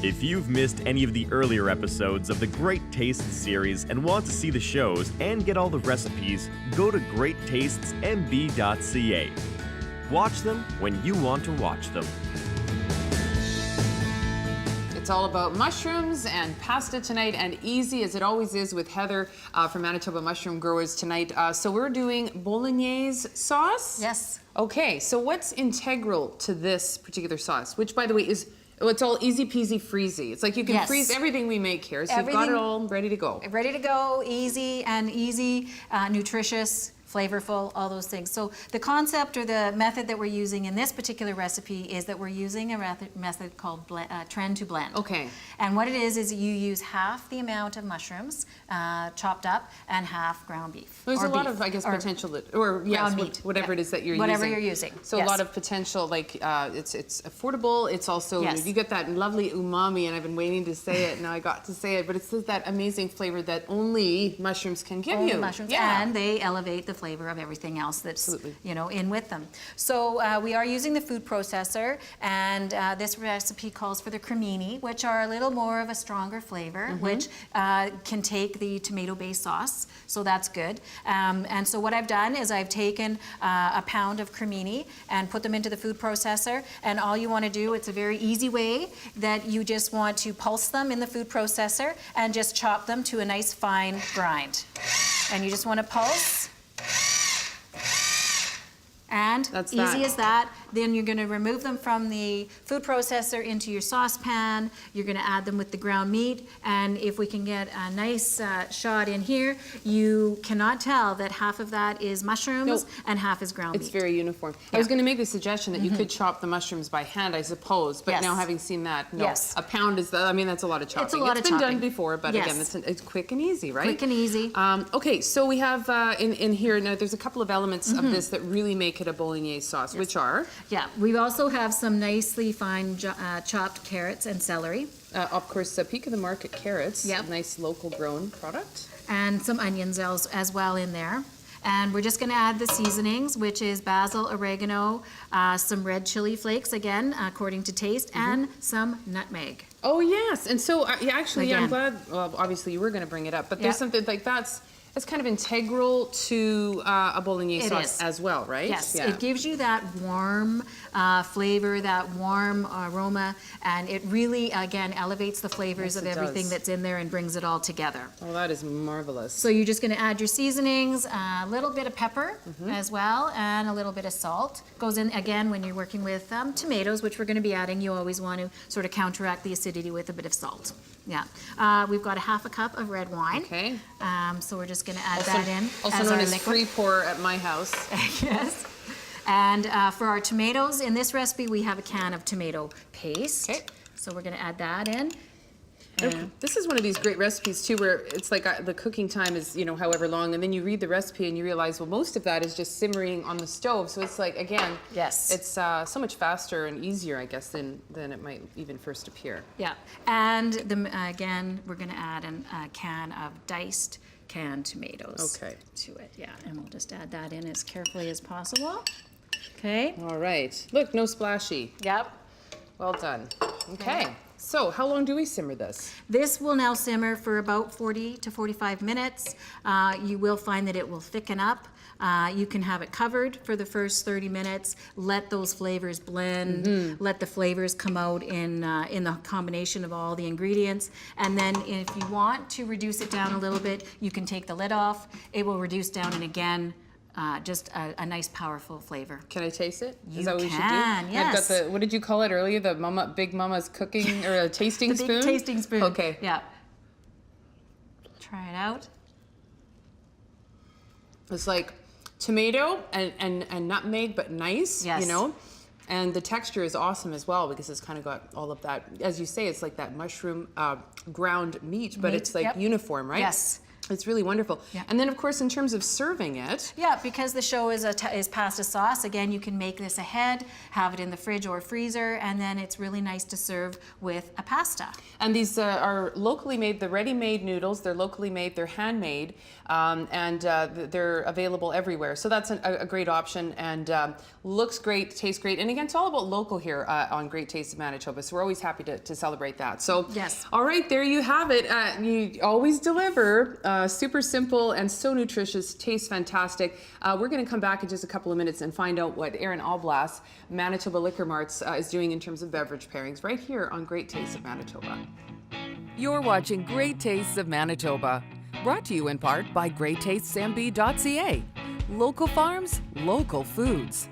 If you've missed any of the earlier episodes of the Great Tastes series and want to see the shows and get all the recipes, go to greattastesmb.ca. Watch them when you want to watch them. It's all about mushrooms and pasta tonight, and easy as it always is with Heather from Manitoba Mushroom Growers tonight. So we're doing bolognese sauce? Yes. Okay, so what's integral to this particular sauce, which by the way is, it's all easy peasy freezy. It's like you can freeze everything we make here, so you've got it all ready to go. Ready to go, easy, nutritious, flavorful, all those things. So the concept or the method that we're using in this particular recipe is that we're using a method called trend to blend. Okay. And what it is you use half the amount of mushrooms chopped up and half ground beef. There's a lot of, I guess, potential, meat. Whatever it is that you're using. Whatever you're using. So a lot of potential, like it's affordable. It's also, you get that lovely umami, and I've been waiting to say it, now I got to say it, but it's that amazing flavor that only mushrooms can give you. Mushrooms, and they elevate the flavor of everything else that's in with them. So we are using the food processor, and this recipe calls for the cremini, which are a little more of a stronger flavor, which can take the tomato-based sauce, so that's good. And so what I've done is I've taken a pound of cremini and put them into the food processor, and all you want to do, it's a very easy way that you just want to pulse them in the food processor and just chop them to a nice fine grind. And you just want to pulse. And that's easy as that. Then you're going to remove them from the food processor into your saucepan. You're going to add them with the ground meat. And if we can get a nice shot in here, you cannot tell that half of that is mushrooms and half is ground meat. It's very uniform. I was going to make the suggestion that you could chop the mushrooms by hand, I suppose, but now having seen that, no. A pound is, I mean, that's a lot of chopping. It's a lot of chopping. It's been done chopping. before, but again, it's quick and easy, right? Quick and easy. Okay, so we have in here, now there's a couple of elements of this that really make it a bolognese sauce, which are? Yeah, we also have some nicely fine chopped carrots and celery. Of course, Peak of the Market carrots, nice local grown product. And some onions as well in there. And we're just going to add the seasonings, which is basil, oregano, some red chili flakes, again, according to taste, and some nutmeg. Oh, yes. And so, actually, I'm glad, well, obviously you were going to bring it up, but there's something like that's kind of integral to a bolognese sauce as well, right? Yes, it gives you that warm flavor, that warm aroma, and it really, again, elevates the flavors of everything that's in there and brings it all together. Oh, that is marvelous. So you're just going to add your seasonings, a little bit of pepper as well, and a little bit of salt. Goes in, again, when you're working with tomatoes, which we're going to be adding, you always want to sort of counteract the acidity with a bit of salt. Yeah. We've got a half a cup of red wine. Okay. So we're just going to add that in. Also known as free pour at my house. Yes. And for our tomatoes, in this recipe, we have a can of tomato paste. Okay. So we're going to add that in. This is one of these great recipes too, where it's like the cooking time is, however long, and then you read the recipe and you realize, well, most of that is just simmering on the stove. So it's like, again, it's so much faster and easier, I guess, than it might even first appear. Yeah, and again, we're going to add a can of diced canned tomatoes to it. Yeah, and we'll just add that in as carefully as possible. Okay. All right. Look, no splashy. Yep. Well done. Okay. So how long do we simmer this? This will now simmer for about 40 to 45 minutes. You will find that it will thicken up. You can have it covered for the first 30 minutes, let those flavors blend, let the flavors come out in the combination of all the ingredients. And then if you want to reduce it down a little bit, you can take the lid off. It will reduce down, and again, just a nice, powerful flavor. Can I taste it? Is that what we should do? Yes. I've got what did you call it earlier? The Big Mama's cooking, or a tasting spoon? Big tasting spoon. Okay. Yeah. Try it out. It's like tomato and nutmeg, but nice, And the texture is awesome as well, because it's kind of got all of that, as you say, it's like that mushroom ground meat, but it's like uniform, right? Yes. It's really wonderful. Yeah. And then, of course, in terms of serving it. Yeah, because the show is pasta sauce, again, you can make this ahead, have it in the fridge or freezer, and then it's really nice to serve with a pasta. And these are locally made, the ready-made noodles. They're locally made, they're handmade, and they're available everywhere. So that's a great option, and looks great, tastes great. And again, it's all about local here on Great Taste of Manitoba, so we're always happy to celebrate that. So, yes. All right, there you have it. You always deliver. Super simple and so nutritious, tastes fantastic. We're going to come back in just a couple of minutes and find out what Aaron Alblas, Manitoba Liquor Marts, is doing in terms of beverage pairings right here on Great Taste of Manitoba. You're watching Great Tastes of Manitoba, brought to you in part by GreatTastesMB.ca. Local farms, local foods.